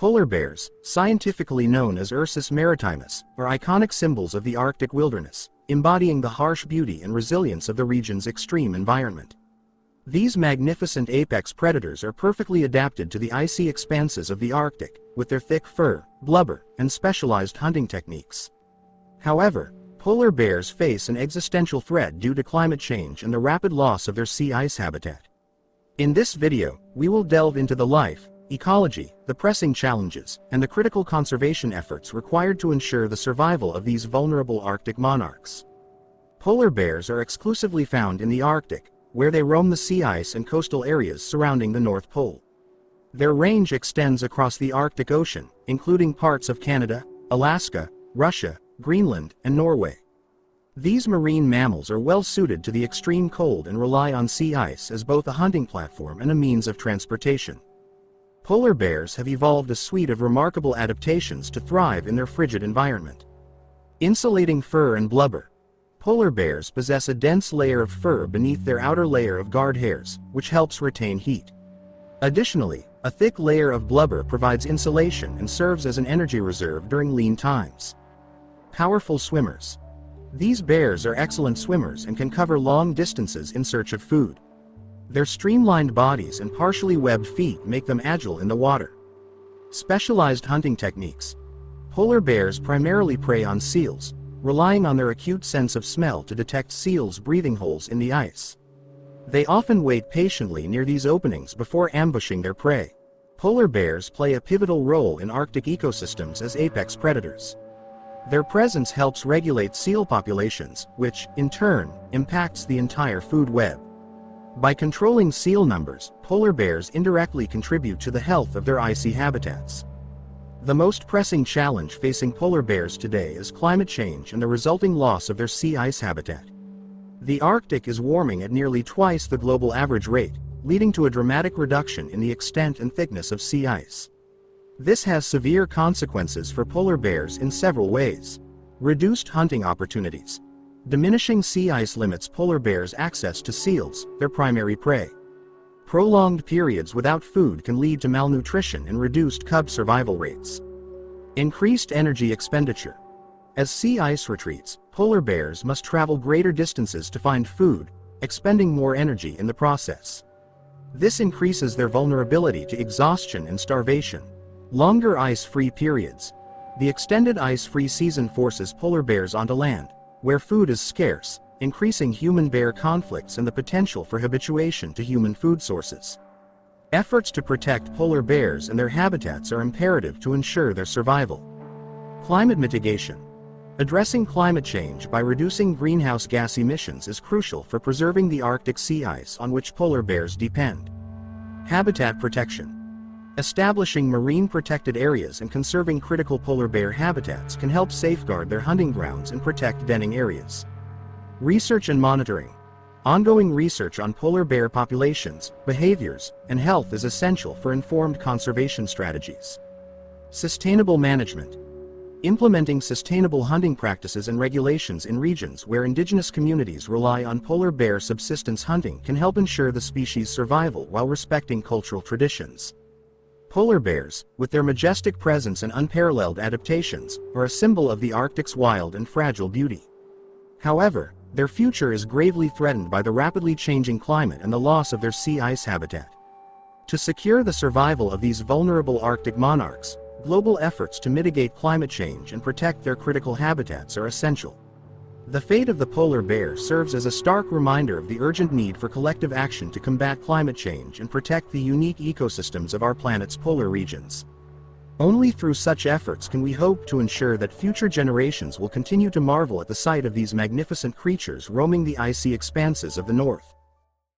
Polar bears, scientifically known as Ursus maritimus, are iconic symbols of the Arctic wilderness, embodying the harsh beauty and resilience of the region's extreme environment. These magnificent apex predators are perfectly adapted to the icy expanses of the Arctic, with their thick fur, blubber, and specialized hunting techniques. However, polar bears face an existential threat due to climate change and the rapid loss of their sea ice habitat. In this video, we will delve into the life, ecology, the pressing challenges, and the critical conservation efforts required to ensure the survival of these vulnerable Arctic monarchs. Polar bears are exclusively found in the Arctic, where they roam the sea ice and coastal areas surrounding the North Pole. Their range extends across the Arctic Ocean, including parts of Canada, Alaska, Russia, Greenland, and Norway. These marine mammals are well suited to the extreme cold and rely on sea ice as both a hunting platform and a means of transportation. Polar bears have evolved a suite of remarkable adaptations to thrive in their frigid environment. Insulating fur and blubber. Polar bears possess a dense layer of fur beneath their outer layer of guard hairs, which helps retain heat. Additionally, a thick layer of blubber provides insulation and serves as an energy reserve during lean times. Powerful swimmers. These bears are excellent swimmers and can cover long distances in search of food. Their streamlined bodies and partially webbed feet make them agile in the water. Specialized hunting techniques. Polar bears primarily prey on seals, relying on their acute sense of smell to detect seals' breathing holes in the ice. They often wait patiently near these openings before ambushing their prey. Polar bears play a pivotal role in Arctic ecosystems as apex predators. Their presence helps regulate seal populations, which, in turn, impacts the entire food web. By controlling seal numbers, polar bears indirectly contribute to the health of their icy habitats. The most pressing challenge facing polar bears today is climate change and the resulting loss of their sea ice habitat. The Arctic is warming at nearly twice the global average rate, leading to a dramatic reduction in the extent and thickness of sea ice. This has severe consequences for polar bears in several ways. Reduced hunting opportunities. Diminishing sea ice limits polar bears' access to seals, their primary prey. Prolonged periods without food can lead to malnutrition and reduced cub survival rates. Increased energy expenditure. As sea ice retreats, polar bears must travel greater distances to find food, expending more energy in the process. This increases their vulnerability to exhaustion and starvation. Longer ice-free periods. The extended ice-free season forces polar bears onto land, where food is scarce, increasing human-bear conflicts and the potential for habituation to human food sources. Efforts to protect polar bears and their habitats are imperative to ensure their survival. Climate mitigation. Addressing climate change by reducing greenhouse gas emissions is crucial for preserving the Arctic sea ice on which polar bears depend. Habitat protection. Establishing marine protected areas and conserving critical polar bear habitats can help safeguard their hunting grounds and protect denning areas. Research and monitoring. Ongoing research on polar bear populations, behaviors, and health is essential for informed conservation strategies. Sustainable management. Implementing sustainable hunting practices and regulations in regions where indigenous communities rely on polar bear subsistence hunting can help ensure the species' survival while respecting cultural traditions. Polar bears, with their majestic presence and unparalleled adaptations, are a symbol of the Arctic's wild and fragile beauty. However, their future is gravely threatened by the rapidly changing climate and the loss of their sea ice habitat. To secure the survival of these vulnerable Arctic monarchs, global efforts to mitigate climate change and protect their critical habitats are essential. The fate of the polar bear serves as a stark reminder of the urgent need for collective action to combat climate change and protect the unique ecosystems of our planet's polar regions. Only through such efforts can we hope to ensure that future generations will continue to marvel at the sight of these magnificent creatures roaming the icy expanses of the North.